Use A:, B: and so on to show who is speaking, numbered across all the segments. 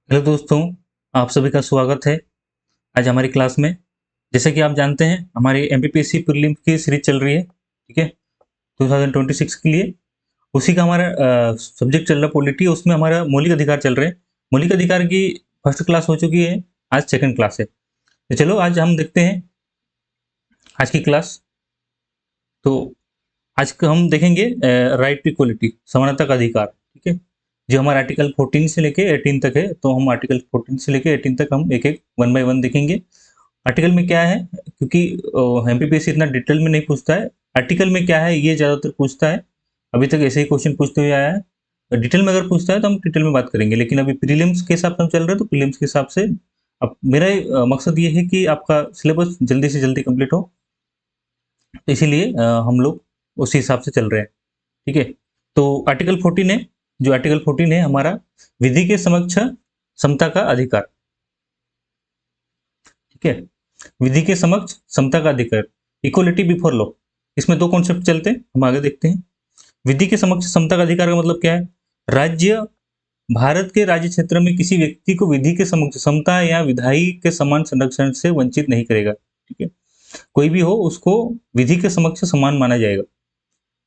A: Hello दोस्तों, आप सभी का स्वागत है आज हमारी क्लास में। जैसे कि आप जानते हैं हमारी एमपीपीएससी प्रीलिम्स की सीरीज चल रही है, ठीक है, 2026 के लिए। उसी का हमारा सब्जेक्ट चल रहा पॉलिटी, उसमें हमारा मौलिक अधिकार चल रहे हैं। मौलिक अधिकार की फर्स्ट क्लास हो चुकी है, आज सेकंड क्लास है। तो चलो आज हम देखते हैं आज की क्लास। तो आज का हम देखेंगे राइट टू इक्वलिटी, समानता का अधिकार, ठीक है, जो हमारा आर्टिकल 14 से लेके 18 तक है। तो हम आर्टिकल 14 से लेके 18 तक हम एक एक वन बाय वन देखेंगे। आर्टिकल में क्या है, क्योंकि एमपीपीएससी इतना डिटेल में नहीं पूछता है, आर्टिकल में क्या है ये ज़्यादातर पूछता है। अभी तक ऐसे ही क्वेश्चन पूछते हुए आया है। डिटेल में अगर पूछता है तो हम डिटेल में बात करेंगे, लेकिन अभी प्रीलिम्स के हिसाब से हम चल रहे हैं तो प्रीलिम्स के हिसाब से। अब मेरा मकसद ये है कि आपका सिलेबस जल्दी से जल्दी कंप्लीट हो, तो इसीलिए हम लोग उसी हिसाब से चल रहे हैं, ठीक है। तो आर्टिकल 14 है, जो आर्टिकल 14 है हमारा विधि के समक्ष समता का अधिकार, ठीक है। विधि के समक्ष समता का अधिकार, इक्वलिटी बिफोर लॉ। इसमें दो कॉन्सेप्ट चलते हैं, हम आगे देखते हैं। विधि के समक्ष समता का अधिकार का मतलब क्या है? राज्य भारत के राज्य क्षेत्र में किसी व्यक्ति को विधि के समक्ष समता या विधायी के समान संरक्षण से वंचित नहीं करेगा, ठीक है। कोई भी हो उसको विधि के समक्ष समान माना जाएगा,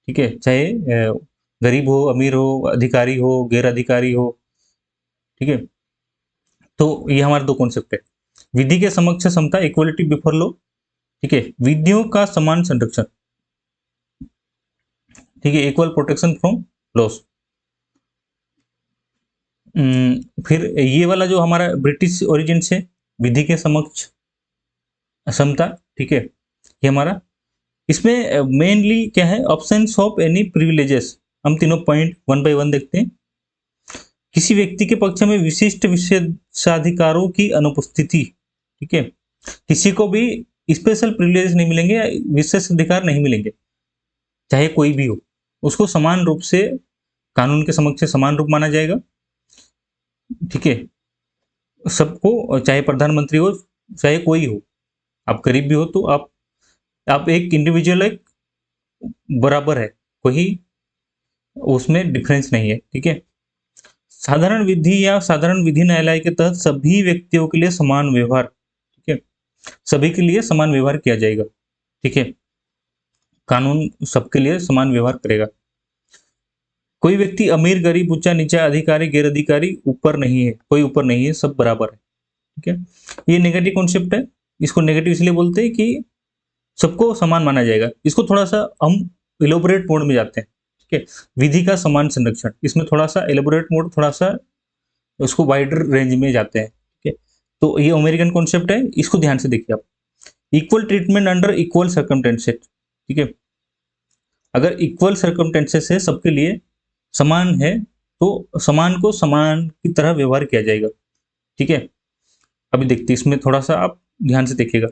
A: ठीक है, चाहे गरीब हो, अमीर हो, अधिकारी हो, गैर अधिकारी हो, ठीक है। तो ये हमारे दो कॉन्सेप्ट है, विधि के समक्ष समता, इक्वलिटी बिफोर लॉ, ठीक है, विधियों का समान संरक्षण, ठीक है, इक्वल प्रोटेक्शन फ्रॉम लॉस। फिर ये वाला जो हमारा ब्रिटिश ओरिजिन से विधि के समक्ष समता, ठीक है, ये हमारा इसमें मेनली क्या है, ऑप्शंस ऑफ एनी प्रिविलेजेस। हम तीनों पॉइंट वन बाय वन देखते हैं। किसी व्यक्ति के पक्ष में विशिष्ट विशेषाधिकारों की अनुपस्थिति, ठीक है, किसी को भी स्पेशल प्रिविलेज नहीं मिलेंगे, विशेष अधिकार नहीं मिलेंगे, चाहे कोई भी हो, उसको समान रूप से कानून के समक्ष समान रूप माना जाएगा, ठीक है। सबको, चाहे प्रधानमंत्री हो, चाहे कोई हो, आप गरीब भी हो तो आप एक इंडिविजुअल, एक बराबर है, कोई उसमें डिफरेंस नहीं है, ठीक है। साधारण विधि या साधारण विधि न्यायालय के तहत सभी व्यक्तियों के लिए समान व्यवहार, ठीक है, सभी के लिए समान व्यवहार किया जाएगा, ठीक है, कानून सबके लिए समान व्यवहार करेगा। कोई व्यक्ति अमीर, गरीब, ऊंचा नीचा, अधिकारी, गैर अधिकारी ऊपर नहीं है, कोई ऊपर नहीं है, सब बराबर है, ठीक है। ये नेगेटिव कॉन्सेप्ट है, इसको नेगेटिव इसलिए बोलते हैं कि सबको समान माना जाएगा। इसको थोड़ा सा हम इलोबोरेट मोड में जाते हैं, ठीक है, विधि का समान संरक्षण, इसमें थोड़ा सा इलोबोरेट मोड, थोड़ा सा उसको वाइडर रेंज में जाते हैं, ठीक है। तो ये अमेरिकन कॉन्सेप्ट है, इसको ध्यान से देखिए आप। Equal treatment under equal circumstances, ठीक है, अगर इक्वल सर्कमटेंसेस है, सबके लिए समान है, तो समान को समान की तरह व्यवहार किया जाएगा, ठीक है। अभी देखते हैं, इसमें थोड़ा सा आप ध्यान से देखिएगा।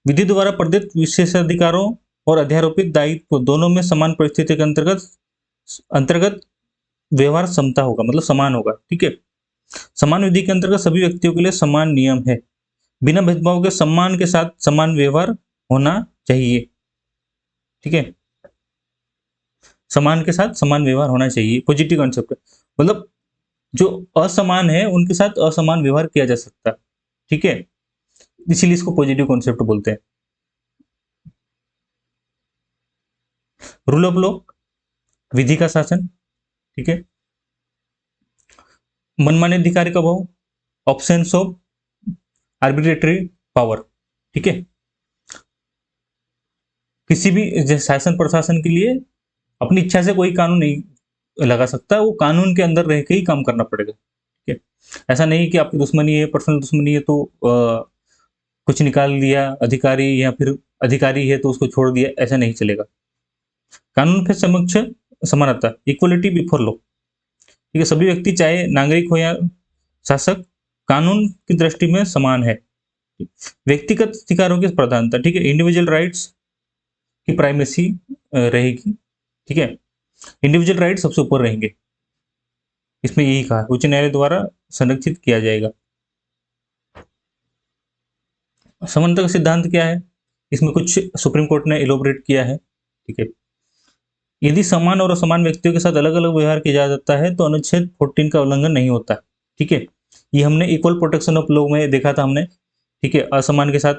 A: विधि द्वारा प्रदत्त विशेषाधिकारों और अध्यारोपित दायित्व दोनों में समान परिस्थिति के अंतर्गत अंतर्गत व्यवहार समता होगा, मतलब समान होगा, ठीक है। समान विधि के अंतर्गत सभी व्यक्तियों के लिए समान नियम है, बिना भेदभाव के सम्मान के साथ समान व्यवहार होना चाहिए, ठीक है, समान के साथ समान व्यवहार होना चाहिए, पॉजिटिव कॉन्सेप्ट है। मतलब जो असमान है उनके साथ असमान व्यवहार किया जा सकता है, ठीक है, इसीलिए इसको पॉजिटिव कॉन्सेप्ट बोलते हैं। रूल ऑफ लॉ, विधि का शासन, ठीक है, मनमाने अधिकार का भाव, ऑप्शंस ऑफ आर्बिट्रेटरी पावर, ठीक है, किसी भी शासन प्रशासन के लिए अपनी इच्छा से कोई कानून नहीं लगा सकता, वो कानून के अंदर रह के ही काम करना पड़ेगा, ठीक है। ऐसा नहीं कि आपकी दुश्मनी है, पर्सनल दुश्मनी है तो कुछ निकाल दिया अधिकारी, या फिर अधिकारी है तो उसको छोड़ दिया, ऐसा नहीं चलेगा। कानून के समक्ष समानता, इक्वलिटी बिफोर लॉ, ठीक है, सभी व्यक्ति चाहे नागरिक हो या शासक कानून की दृष्टि में समान है। व्यक्तिगत अधिकारों की प्रधानता, ठीक है, इंडिविजुअल राइट्स की प्राइमेसी रहेगी, ठीक है, इंडिविजुअल राइट सबसे ऊपर रहेंगे, इसमें यही कहा, उच्च न्यायालय द्वारा संरक्षित किया जाएगा। समानता का सिद्धांत क्या है, इसमें कुछ सुप्रीम कोर्ट ने इलोबरेट किया है, ठीक है। यदि समान और असमान व्यक्तियों के साथ अलग अलग व्यवहार किया जाता है तो अनुच्छेद 14 का उल्लंघन नहीं होता, ठीक है। ये हमने इक्वल प्रोटेक्शन ऑफ लॉ में देखा था हमने, ठीक है। असमान के साथ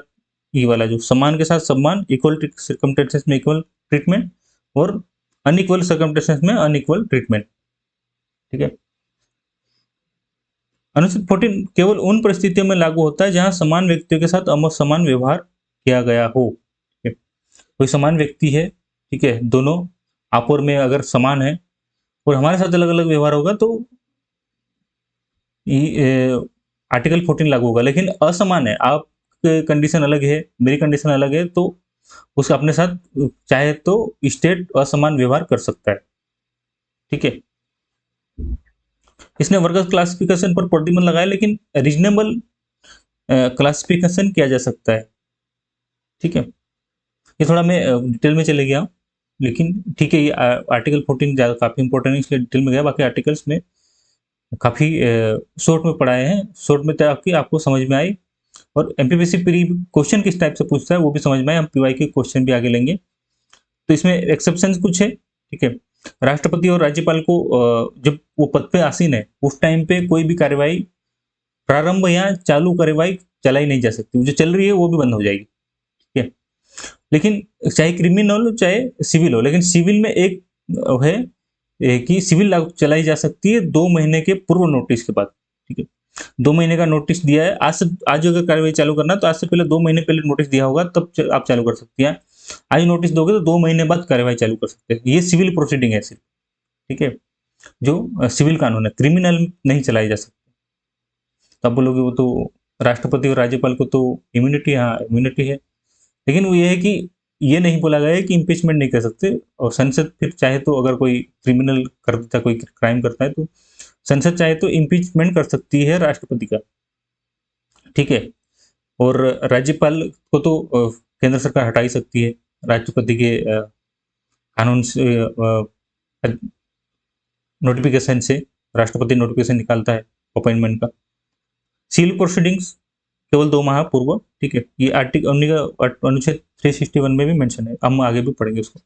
A: ये वाला जो समान के साथ सम्मान, इक्वल सर्कमस्टेंसेस में इक्वल ट्रीटमेंट, और अनइक्वल सर्कमस्टेंसेस में अनइक्वल ट्रीटमेंट, ठीक है। अनुच्छेद 14 केवल उन परिस्थितियों में लागू होता है जहां समान व्यक्तियों के साथ असमान व्यवहार किया गया हो। कोई समान व्यक्ति है, ठीक है, दोनों आपस में अगर समान है और हमारे साथ अलग अलग व्यवहार होगा तो आर्टिकल 14 लागू होगा। लेकिन असमान है, आप कंडीशन अलग है, मेरी कंडीशन अलग है, तो उस अपने साथ चाहे तो स्टेट असमान व्यवहार कर सकता है, ठीक है। इसने वर्गस क्लासिफिकेशन पर प्रतिबंध लगाया, लेकिन रीजनेबल क्लासिफिकेशन किया जा सकता है, ठीक है। ये थोड़ा मैं डिटेल में चले गया, लेकिन ठीक है, ये आर्टिकल 14 ज़्यादा काफ़ी इंपॉर्टेंट है इसलिए डिटेल में गया। बाकी आर्टिकल्स में काफ़ी शॉर्ट में पढ़ाए हैं, शॉर्ट में ताकि आपको समझ में आए, और एमपीपीसी प्री क्वेश्चन किस टाइप से पूछता है वो भी समझ में आए। हम पीवाई के क्वेश्चन भी आगे लेंगे। तो इसमें एक्सेप्शन कुछ है, ठीक है। राष्ट्रपति और राज्यपाल को जब वो पद पे आसीन है उस टाइम पे कोई भी कार्यवाही प्रारंभ या चालू कार्यवाही चलाई नहीं जा सकती, जो चल रही है वो भी बंद हो जाएगी, ठीक है। लेकिन चाहे क्रिमिनल हो चाहे सिविल हो, लेकिन सिविल में एक है कि सिविल चलाई जा सकती है 2 महीने के पूर्व नोटिस के बाद, ठीक है। 2 महीने का नोटिस दिया है, आज अगर कार्रवाई चालू करना तो आज से पहले 2 महीने पहले नोटिस दिया होगा, तब आप चालू कर सकती हैं। आज नोटिस दोगे तो 2 महीने बाद कार्रवाई चालू कर सकते हैं। ये सिविल प्रोसीडिंग है सिर्फ, ठीक है, जो सिविल कानून है, क्रिमिनल नहीं चलाई जा सकती। तो आप बोलोगे वो तो राष्ट्रपति और राज्यपाल को तो इम्यूनिटी, हाँ इम्यूनिटी है, लेकिन वो ये है कि ये नहीं बोला गया है कि इम्पीचमेंट नहीं कर सकते। और संसद फिर चाहे तो अगर कोई क्रिमिनल कर देता, कोई क्राइम करता है, तो संसद चाहे तो इम्पीचमेंट कर सकती है राष्ट्रपति का, ठीक है। और राज्यपाल को तो केंद्र सरकार हटा ही सकती है राष्ट्रपति के कानून से, नोटिफिकेशन से। राष्ट्रपति नोटिफिकेशन निकालता है अपॉइंटमेंट का। सिविल प्रोसीडिंग्स केवल 2 माह पूर्व, ठीक है। ये आर्टिकल अनुच्छेद 361 में भी मेंशन है, हम आगे भी पढ़ेंगे उसको।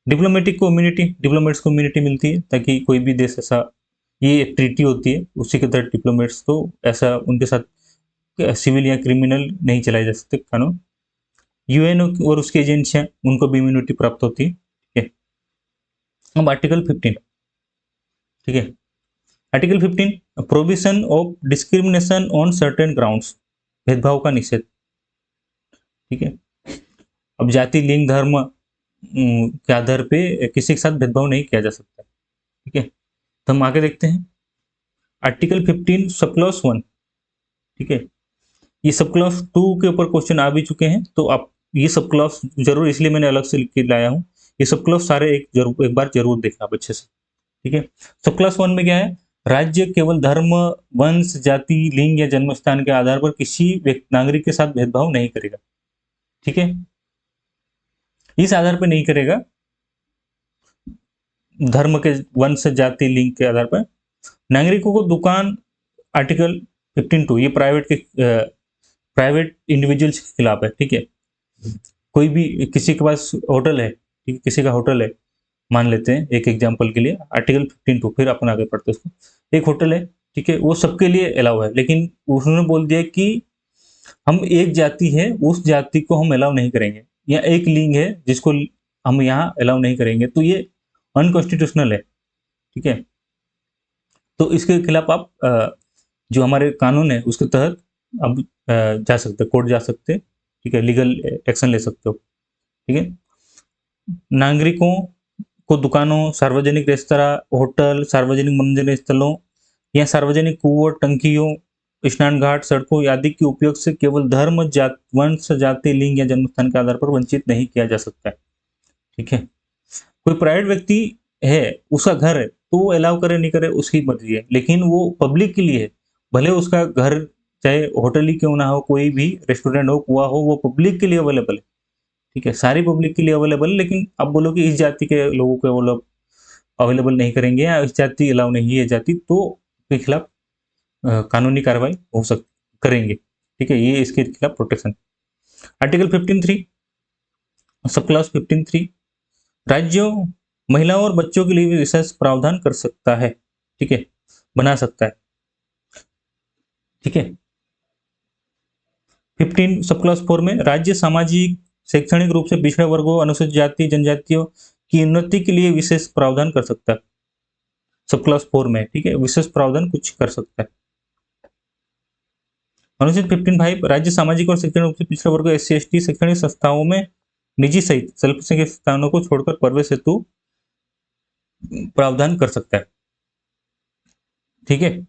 A: डिप्लोमेटिक को इम्यूनिटी, डिप्लोमेट्स को इम्यूनिटी मिलती है ताकि कोई भी देश ऐसा, ये ट्रीटी होती है उसी के तहत डिप्लोमेट्स को ऐसा उनके साथ सिविल या क्रिमिनल नहीं चलाए जा सकते कानून। यूएन और उसकी एजेंसियां, उनको भी इम्यूनिटी प्राप्त होती है, ठीक है। अब आर्टिकल 15, ठीक है। Article 15 provision of discrimination on certain grounds, भेदभाव का निषेध, ठीक है। अब जाति, लिंग, धर्म के आधार पे किसी के साथ भेदभाव नहीं किया जा सकता, ठीक है। तो हम आगे देखते हैं आर्टिकल 15 सब क्लॉज 1, ठीक है। ये सब क्लॉज 2 के ऊपर क्वेश्चन आ भी चुके हैं, तो आप ये सब क्लॉज जरूर, इसलिए मैंने अलग से लिख के लाया हूँ। ये सब क्लॉज सारे एक बार जरूर देखना आप अच्छे से, ठीक है। सब क्लॉज 1 में क्या है, राज्य केवल धर्म, वंश, जाति, लिंग या जन्म स्थान के आधार पर किसी नागरिक के साथ भेदभाव नहीं करेगा, ठीक है। इस आधार पर नहीं करेगा, धर्म के, वंश, जाति, लिंग के आधार पर। नागरिकों को दुकान, आर्टिकल 15(2), ये प्राइवेट इंडिविजुअल्स के खिलाफ है, ठीक है। कोई भी किसी के पास होटल है, ठीक है, किसी का होटल है, मान लेते हैं एक एग्जांपल के लिए, आर्टिकल 15(2), फिर अपन आगे पढ़ते हैं उसको। एक होटल है, ठीक है, वो सबके लिए अलाउ है, लेकिन उन्होंने बोल दिया कि हम एक जाति है, उस जाति को हम अलाउ नहीं करेंगे, या एक लिंग है जिसको हम यहाँ अलाउ नहीं करेंगे, तो ये अनकॉन्स्टिट्यूशनल है, ठीक है। तो इसके खिलाफ आप जो हमारे कानून है उसके तहत अब जा सकते, कोर्ट जा सकते, ठीक है, लीगल एक्शन ले सकते हो, ठीक है। नागरिकों को दुकानों, सार्वजनिक रेस्तरां, होटल, सार्वजनिक मनोरंजन स्थलों या सार्वजनिक कुओं, टंकियों, स्नान घाट, सड़कों आदि के उपयोग से केवल धर्म, वंश, जाति, लिंग या जन्म स्थान के आधार पर वंचित नहीं किया जा सकता है, ठीक है। कोई प्राइवेट व्यक्ति है, उसका घर है, तो वो अलाउ करे नहीं करे उसकी मर्जी है, लेकिन वो पब्लिक के लिए है। भले उसका घर चाहे होटल ही क्यों ना हो, कोई भी रेस्टोरेंट हो, कुआ हो, वो पब्लिक के लिए अवेलेबल है, ठीक है, सारी पब्लिक के लिए अवेलेबल है। लेकिन अब बोलो कि इस जाति के लोगों को वो लोग अवेलेबल नहीं करेंगे या इस जाति अलाउ नहीं है जाति, तो के खिलाफ कानूनी कार्रवाई हो सकती करेंगे, ठीक है। ये इसके खिलाफ प्रोटेक्शन। आर्टिकल 15(3) सब क्लॉज 15(3) राज्यों, महिलाओं और बच्चों के लिए भी विशेष प्रावधान कर सकता है, ठीक है, बना सकता है। ठीक है। 15 सब क्लास 4 में राज्य सामाजिक शैक्षणिक रूप से पिछड़े वर्गों, अनुसूचित जाति जनजातियों की उन्नति के लिए विशेष प्रावधान कर सकता है। सब क्लास 4 में, ठीक है, विशेष प्रावधान कुछ कर सकता है। अनुच्छेद 15(5) राज्य सामाजिक और शैक्षणिक रूप से पिछड़े वर्ग SC/ST शैक्षणिक संस्थाओं में निजी सहित अल्पसंख्यक संस्थानों को छोड़कर प्रवेश हेतु प्रावधान कर सकता है। ठीक है।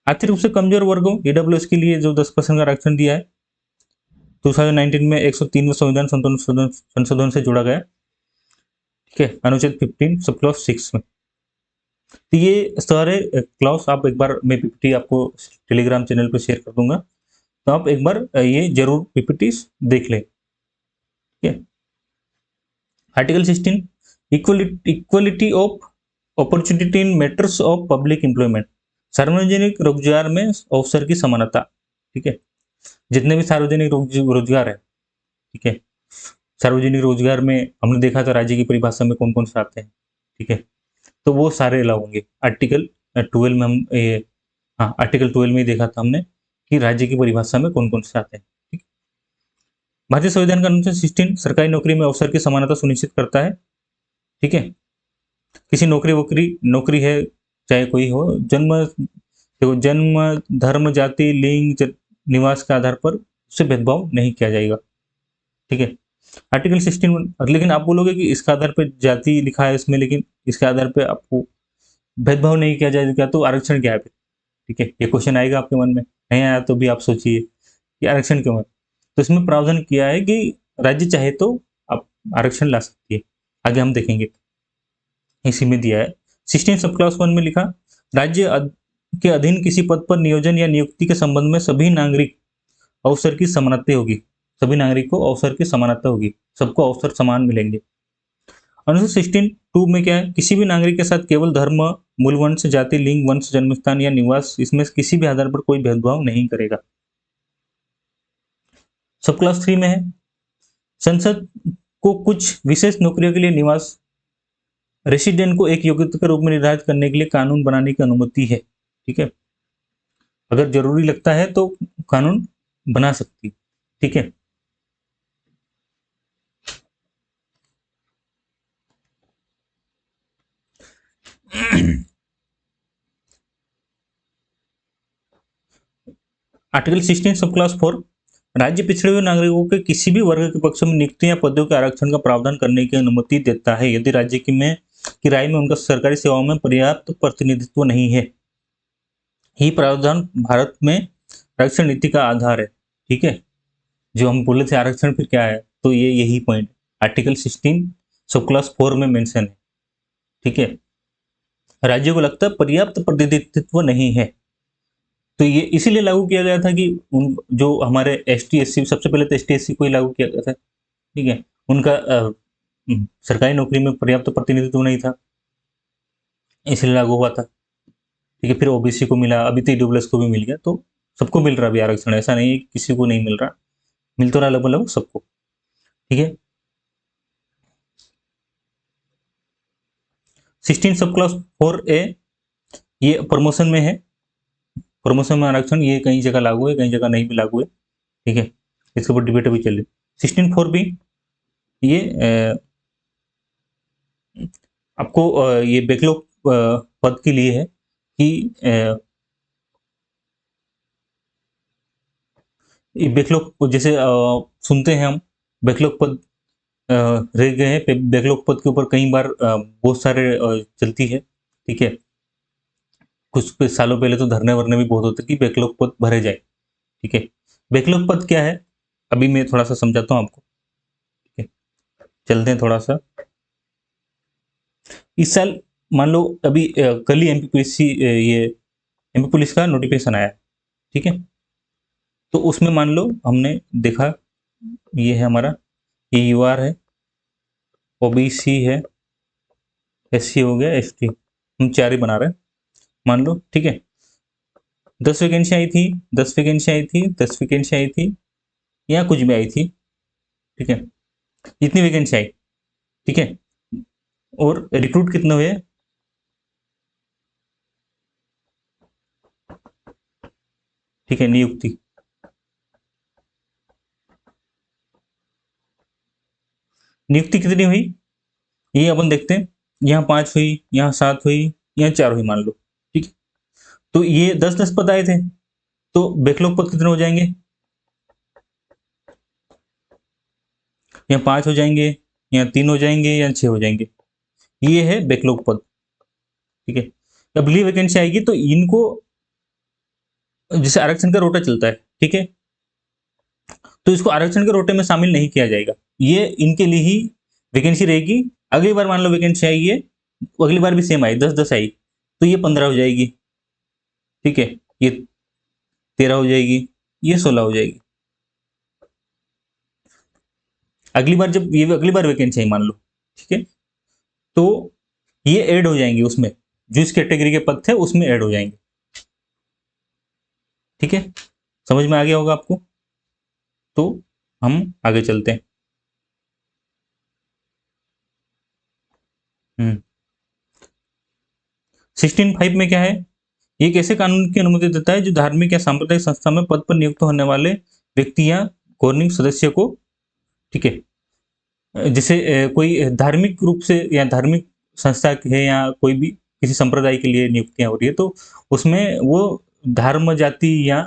A: आर्थिक रूप से कमजोर वर्गों EWS के लिए जो 10% का आरक्षण दिया है 2019 में 103वें संविधान संशोधन से जोड़ा गया। ठीक है, अनुच्छेद 15 सब क्लॉज 6 में। तो ये सारे क्लॉज आप एक बार, मैं PPT आपको टेलीग्राम चैनल पर शेयर कर दूंगा, तो आप एक बार ये जरूर PPT देख लें। ठीक है। Article 16 equality of opportunity in matters of public employment, सार्वजनिक रोजगार में अवसर की समानता। ठीक है, जितने भी सार्वजनिक रोजगार है, ठीक है, सार्वजनिक रोजगार में हमने देखा था राज्य की परिभाषा में कौन कौन से आते हैं। ठीक है, तो वो सारे अलाउ होंगे। आर्टिकल 12 में हम हाँ, आर्टिकल 12 में ही देखा था हमने कि राज्य की परिभाषा में कौन कौन से आते हैं। ठीक, भारतीय संविधान का अनुच्छेद 16 सरकारी नौकरी में अवसर की समानता सुनिश्चित करता है। ठीक है, किसी नौकरी है चाहे कोई हो, जन्म धर्म जाति लिंग निवास के आधार पर उससे भेदभाव नहीं किया जाएगा। ठीक है, आर्टिकल 16। लेकिन आप बोलोगे कि इसके आधार पर जाति लिखा है इसमें, लेकिन इसके आधार पर आपको भेदभाव नहीं किया जाएगा, तो आरक्षण क्या है फिर? ठीक है, ये क्वेश्चन आएगा आपके मन में, नहीं आया तो भी आप सोचिए कि आरक्षण क्यों है। तो इसमें प्रावधान किया है कि राज्य चाहे तो आप आरक्षण ला सकती है, आगे हम देखेंगे। इसी में दिया है 16 सब क्लास 1 में लिखा, राज्य के अधीन किसी पद पर नियोजन या नियुक्ति के संबंध में सभी नागरिक अवसर की समानता होगी। सभी नागरिक को अवसर की समानता होगी, सबको अवसर समान मिलेंगे। अनुच्छेद 16(2) में क्या है, किसी भी नागरिक के साथ केवल धर्म, मूल वंश, जाति, लिंग, वंश, जन्मस्थान या निवास, इसमें किसी भी आधार पर कोई भेदभाव नहीं करेगा। सब क्लास 3 में है, संसद को कुछ विशेष नौकरियों के लिए निवास रेसिडेंट को एक योग्यता के रूप में निर्धारित करने के लिए कानून बनाने की अनुमति है। ठीक है, अगर जरूरी लगता है तो कानून बना सकती। ठीक है, आर्टिकल 16 सब क्लास 4 राज्य पिछड़े हुए नागरिकों के किसी भी वर्ग के पक्ष में नियुक्ति या पदों के आरक्षण का प्रावधान करने की अनुमति देता है यदि राज्य की राय में उनका सरकारी सेवाओं में पर्याप्त प्रतिनिधित्व नहीं है। यही प्रावधान भारत में आरक्षण नीति का आधार है। ठीक है, जो हम बोले थे आरक्षण फिर क्या है, तो ये यही पॉइंट आर्टिकल 16 सब क्लास 4 में मेंशन है। ठीक है, राज्यों को लगता है पर्याप्त प्रतिनिधित्व नहीं है, तो ये इसीलिए लागू किया गया था कि जो हमारे ST/SC, सबसे पहले तो ST/SC को ही लागू किया गया था। ठीक है, उनका सरकारी नौकरी में पर्याप्त प्रतिनिधित्व नहीं था, इसलिए लागू हुआ था। ठीक है, फिर OBC को मिला, अभी तो EWS को भी मिल गया, तो सबको मिल रहा है अभी आरक्षण, ऐसा नहीं है किसी को नहीं मिल रहा, मिल तो रहा लगभग सबको। ठीक है, 16 सब क्लास 4A ये प्रमोशन में है, प्रमोशन में आरक्षण ये कई जगह लागू है, कई जगह नहीं भी लागू है। ठीक है, इसके ऊपर डिबेट अभी चल रही। 16(4)B ये आपको ये बैकलॉग पद के लिए है कि ये बैकलॉग जैसे सुनते हैं हम, बैकलॉग पद रह गए हैं, बैकलॉग पद के ऊपर कई बार बहुत सारे चलती है। ठीक है, कुछ सालों पहले तो धरने वरने भी बहुत होते कि बैकलॉग पद भरे जाए। ठीक है, बैकलॉग पद क्या है अभी मैं थोड़ा सा समझाता हूँ आपको। ठीक है, चलते हैं थोड़ा सा। इस साल मान लो अभी कल ही एमपी पुलिस का नोटिफिकेशन आया। ठीक है, तो उसमें मान लो हमने देखा ये है हमारा, ये UR है, OBC है, SC हो गया, ST, हम 4 ही बना रहे हैं मान लो। ठीक है, 10 वैकेंसी आई थी, 10 वैकेंसी आई थी, 10 वैकेंसी आई थी, या कुछ भी आई थी। ठीक है, इतनी वैकेंसी आई। ठीक है, और रिक्रूट कितने हुए, ठीक है, नियुक्ति। नियुक्ति कितनी हुई ये अपन देखते हैं। यहाँ 5 हुई, यहाँ 7 हुई, यहाँ 4 हुई मान लो। ठीक है, तो ये 10-10 पद आए थे, तो बैकलॉग पद कितने हो जाएंगे? यहाँ 5 हो जाएंगे, यहाँ 3 हो जाएंगे, यहाँ 6 हो जाएंगे। ये है बैकलॉग पद। ठीक है, अब अगली वैकेंसी आएगी तो इनको, जैसे आरक्षण का रोटा चलता है, ठीक है, तो इसको आरक्षण के रोटे में शामिल नहीं किया जाएगा। ये इनके लिए ही वैकेंसी रहेगी। अगली बार मान लो वैकेंसी आई है, अगली बार भी सेम आई, 10-10 आई, तो ये 15 हो जाएगी। ठीक है, ये 13 हो जाएगी, ये 16 हो जाएगी। अगली बार जब ये अगली बार वैकेंसी आई मान लो, ठीक है, तो ये ऐड हो जाएंगे उसमें, जो इस कैटेगरी के पद थे उसमें ऐड हो जाएंगे। ठीक है, समझ में आ गया होगा आपको? तो हम आगे चलते हैं। 16(5) में क्या है? ये एक ऐसे कानून की अनुमति देता है जो धार्मिक या सांप्रदायिक संस्था में पद पर नियुक्त होने वाले व्यक्ति या गवर्निंग सदस्य को, ठीक है, जैसे कोई धार्मिक रूप से या धार्मिक संस्था है या कोई भी किसी संप्रदाय के लिए नियुक्तियां हो रही है, तो उसमें वो धर्म, जाति या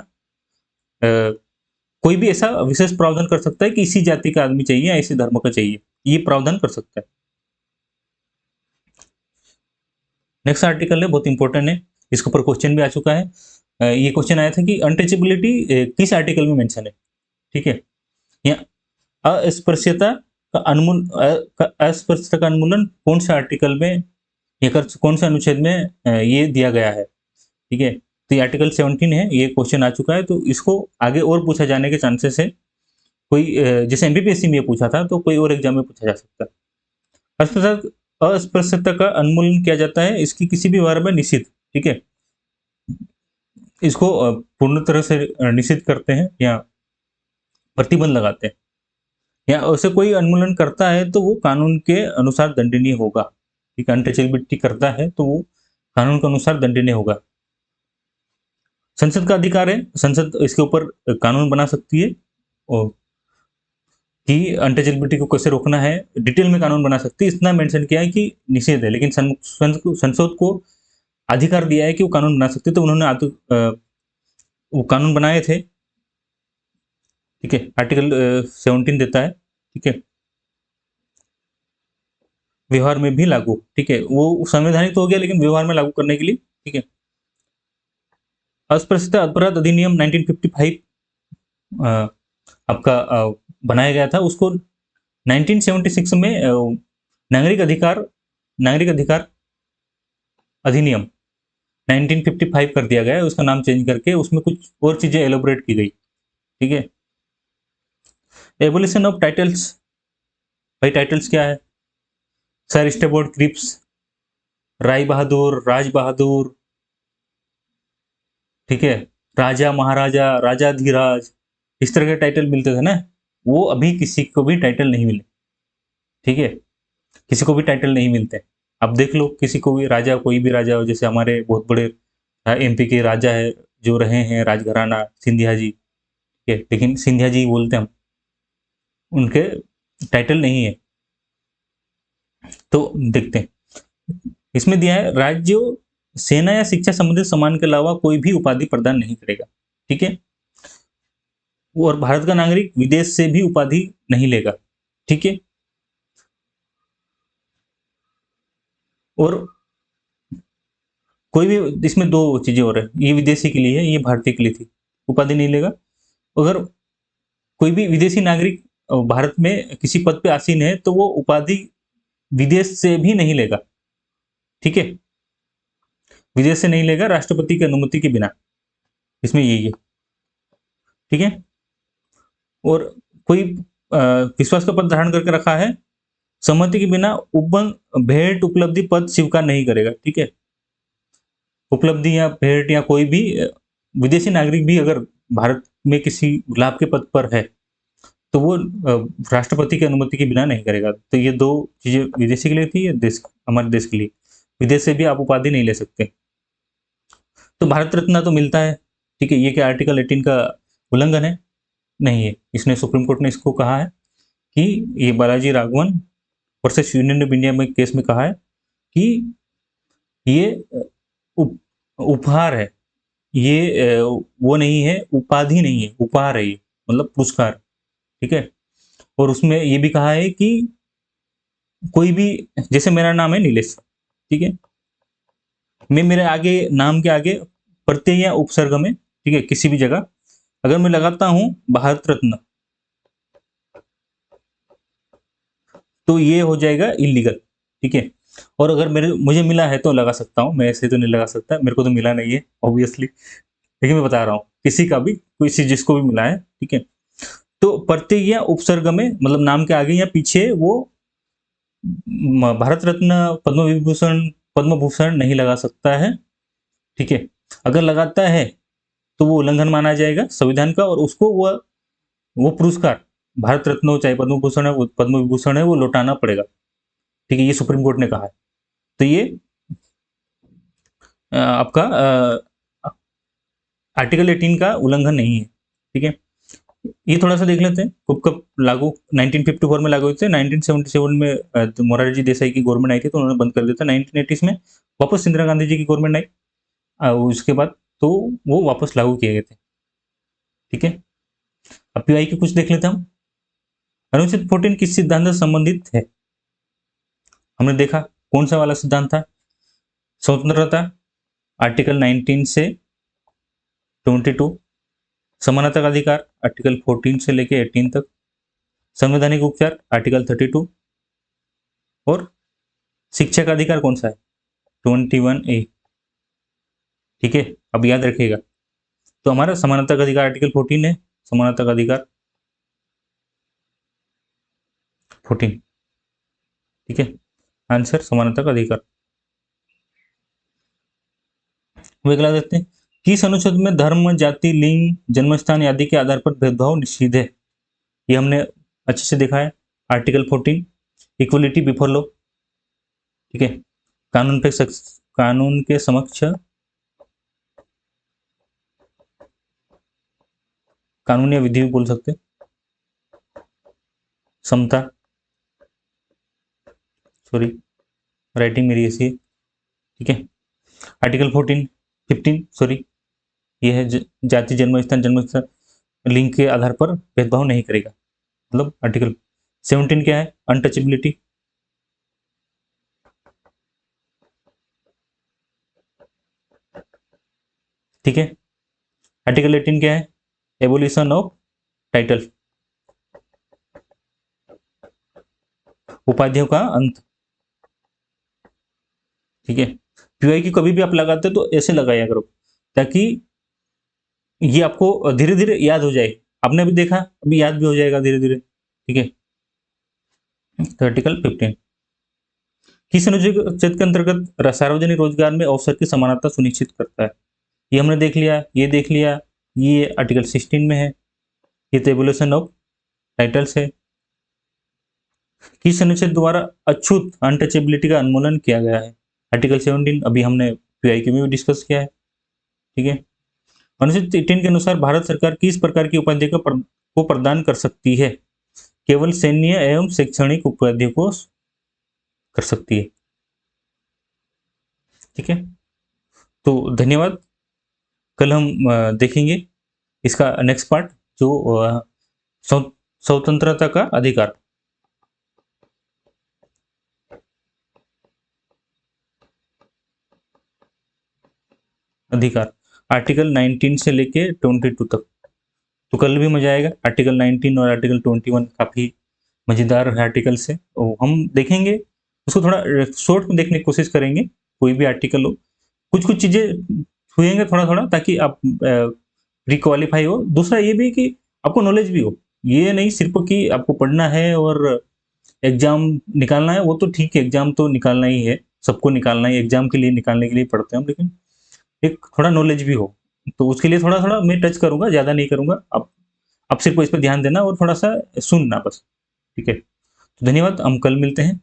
A: कोई भी ऐसा विशेष प्रावधान कर सकता है कि इसी जाति का आदमी चाहिए या इसी धर्म का चाहिए, ये प्रावधान कर सकता है। नेक्स्ट आर्टिकल है, बहुत इंपॉर्टेंट है, इसके ऊपर क्वेश्चन भी आ चुका है। ये क्वेश्चन आया था कि अनटचेबिलिटी किस आर्टिकल में मेंशन है। ठीक है, यहाँ अस्पृश्यता का अस्पृश्यता का उन्मूलन कौन से आर्टिकल में या कौन से अनुच्छेद में ये दिया गया है। ठीक है, तो ये आर्टिकल 17 है, ये क्वेश्चन आ चुका है, तो इसको आगे और पूछा जाने के चांसेस है। कोई जैसे एमपीपीएससी में ये पूछा था, तो कोई और एग्जाम में पूछा जा सकता है। अस्पृश्यता का उन्मूलन किया जाता है इसकी किसी भी बारे में निषिद्ध, ठीक है, इसको पूर्ण तरह से निषिद्ध करते हैं या प्रतिबंध लगाते हैं, या उसे कोई उन्मूलन करता है तो वो कानून के अनुसार दंडनीय होगा। ठीक है, अनटचेबिलिटी करता है तो वो कानून के अनुसार दंडनीय होगा। संसद का अधिकार है, संसद इसके ऊपर कानून बना सकती है और कि अनटचेबिलिटी को कैसे रोकना है, डिटेल में कानून बना सकती है। इतना मेंशन किया है कि निषेध है, लेकिन संसद को अधिकार दिया है कि वो कानून बना सकते, तो उन्होंने वो कानून बनाए थे। ठीक है, आर्टिकल 17 देता है। ठीक है, व्यवहार में भी लागू। ठीक है, वो संवैधानिक तो हो गया, लेकिन व्यवहार में लागू करने के लिए। ठीक है, अस्पृश्यता अपराध अधिनियम 1955 आपका बनाया गया था, उसको 1976 में नागरिक अधिकार अधिनियम 1955 कर दिया गया है, उसका नाम चेंज करके उसमें कुछ और चीजें एलोबरेट की गई। ठीक है, एबोलिशन ऑफ टाइटल्स। भाई टाइटल्स क्या है? सर स्टेबोर्ड क्रिप्स, राय बहादुर, राज बहादुर, ठीक है, राजा महाराजा, राजाधिराज, इस तरह के टाइटल मिलते थे ना, वो अभी किसी को भी टाइटल नहीं मिले। ठीक है, किसी को भी टाइटल नहीं मिलते। अब देख लो, किसी को भी राजा, कोई भी राजा हो, जैसे हमारे बहुत बड़े एमपी के राजा है जो रहे हैं, राजघराना सिंधिया जी, ठीक है, लेकिन सिंधिया जी बोलते हैं हम, उनके टाइटल नहीं है। तो देखते हैं, इसमें दिया है राज्यों, सेना या शिक्षा संबंधित सम्मान के अलावा कोई भी उपाधि प्रदान नहीं करेगा। ठीक है, और भारत का नागरिक विदेश से भी उपाधि नहीं लेगा। ठीक है, और कोई भी, इसमें दो चीजें और है, ये विदेशी के लिए है, ये भारतीय के लिए थी, उपाधि नहीं लेगा। अगर कोई भी विदेशी नागरिक भारत में किसी पद पे आसीन है तो वो उपाधि विदेश से भी नहीं लेगा। ठीक है, विदेश से नहीं लेगा, राष्ट्रपति की अनुमति के बिना, इसमें यही है। ठीक है, और कोई विश्वास का पद धारण करके रखा है, सहमति के बिना भेंट, उपलब्धि, पद स्वीकार नहीं करेगा। ठीक है, उपलब्धि या भेंट या कोई भी विदेशी नागरिक भी अगर भारत में किसी लाभ के पद पर है तो वो राष्ट्रपति की अनुमति के बिना नहीं करेगा। तो ये दो चीजें विदेशी के लिए थी, देश, हमारे देश के लिए। विदेश से भी आप उपाधि नहीं ले सकते। तो भारत रत्न तो मिलता है, ठीक है, ये क्या आर्टिकल 18 का उल्लंघन है? नहीं है। इसने सुप्रीम कोर्ट ने इसको कहा है कि ये Balaji Raghavan versus union of India में केस में कहा है कि ये उप, उपहार है, ये वो नहीं है, उपाधि नहीं है, उपहार है ये, मतलब पुरस्कार। ठीक है, और उसमें ये भी कहा है कि कोई भी, जैसे मेरा नाम है नीलेश, ठीक है, मैं मेरे आगे नाम के आगे प्रत्यय या उपसर्ग में, ठीक है, किसी भी जगह अगर मैं लगाता हूं भारत रत्न, तो ये हो जाएगा इलीगल। ठीक है, और अगर मुझे मिला है तो लगा सकता हूं, मैं ऐसे तो नहीं लगा सकता, मेरे को तो मिला नहीं है ऑब्वियसली, लेकिन मैं बता रहा हूं किसी का भी, किसी जिसको भी मिला है। ठीक है, तो प्रत्यय या उपसर्ग में, मतलब नाम के आगे या पीछे, वो भारत रत्न, पद्म विभूषण, पद्म भूषण नहीं लगा सकता है। ठीक है, अगर लगाता है तो वो उल्लंघन माना जाएगा संविधान का, और उसको वो पुरस्कार, भारत रत्न हो चाहे पद्म भूषण है, पद्म विभूषण है, वो लौटाना पड़ेगा। ठीक है, ये सुप्रीम कोर्ट ने कहा है। तो ये आपका आर्टिकल 18 का उल्लंघन नहीं है। ठीक है, ये थोड़ा सा देख लेते हैं कब कब लागू। 1954 में लागू हुए थे, 1977 में मोरारजी देसाई की गवर्नमेंट आई थी तो उन्होंने बंद कर दिया था। 1980 में वापस इंदिरा गांधी जी की गवर्नमेंट आई, उसके बाद तो वो वापस लागू किए गए थे। ठीक है, अब पीआई के कुछ देख लेते हैं हम। अनुच्छेद 14 किस सिद्धांत से संबंधित है? हमने देखा कौन सा वाला सिद्धांत था, स्वतंत्रता, आर्टिकल 19 से 22, समानता का अधिकार आर्टिकल 14 से लेके 18 तक, संवैधानिक उपचार आर्टिकल 32, और शिक्षा का अधिकार कौन सा है? 21A। ठीक है, अब याद रखिएगा, तो हमारा समानता का अधिकार आर्टिकल 14 है, समानता का अधिकार 14। ठीक है, आंसर समानता का अधिकार। वो अगला देखते हैं, किस अनुच्छेद में धर्म, जाति, लिंग, जन्मस्थान आदि के आधार पर भेदभाव निषिद्ध है? ये हमने अच्छे से देखा है, आर्टिकल 14, इक्वलिटी बिफोर लॉ। ठीक है, कानून के समक्ष, कानून या विधि भी बोल सकते, समता, सॉरी राइटिंग मेरी ऐसी है। ठीक है, आर्टिकल 15 सॉरी, ये है जाति, जन्मस्थान लिंग के आधार पर भेदभाव नहीं करेगा। मतलब आर्टिकल 17 क्या है? अनटचेबिलिटी। ठीक है, आर्टिकल 18 क्या है? एबोलिशन ऑफ टाइटल, उपाधियों का अंत। ठीक है, पीआई की कभी भी आप लगाते तो ऐसे लगाया करो ताकि ये आपको धीरे धीरे याद हो जाए। आपने अभी देखा, अभी याद भी हो जाएगा धीरे धीरे। ठीक है, तो आर्टिकल 15 किस अनुच्छेद के अंतर्गत सार्वजनिक रोजगार में अवसर की समानता सुनिश्चित करता है? ये हमने देख लिया, ये देख लिया, ये आर्टिकल 16 में है, ये तो एबोलिशन ऑफ टाइटल्स है। किस अनुच्छेद द्वारा अछूत अनटचेबिलिटी का उन्मूलन किया गया है? आर्टिकल 17, अभी हमने पीआईक्यू में भी डिस्कस किया है। ठीक है, अनुच्छेद 18 के अनुसार भारत सरकार किस प्रकार की उपाधि को प्रदान कर सकती है? केवल सैन्य एवं शैक्षणिक उपाधि को कर सकती है। ठीक है, तो धन्यवाद। कल हम देखेंगे इसका नेक्स्ट पार्ट, जो स्वतंत्रता का अधिकार। अधिकार आर्टिकल 19 से लेके 22 तक, तो कल भी मजा आएगा। आर्टिकल 19 और आर्टिकल 21 काफी मजेदार आर्टिकल से, तो हम देखेंगे उसको, थोड़ा शॉर्ट में देखने की कोशिश करेंगे। कोई भी आर्टिकल हो, कुछ कुछ चीजें छुएंगे थोड़ा थोड़ा, ताकि आप रिक्वालिफाई हो। दूसरा ये भी कि आपको नॉलेज भी हो, ये नहीं सिर्फ कि आपको पढ़ना है और एग्जाम निकालना है। वो तो ठीक है, एग्जाम तो निकालना ही है, सबको निकालना है, एग्जाम के लिए निकालने के लिए पढ़ते हैं हम, लेकिन एक थोड़ा नॉलेज भी हो, तो उसके लिए थोड़ा थोड़ा मैं टच करूंगा, ज्यादा नहीं करूंगा। आप सिर्फ इस पर ध्यान देना और थोड़ा सा सुनना बस। ठीक है, तो धन्यवाद, हम कल मिलते हैं।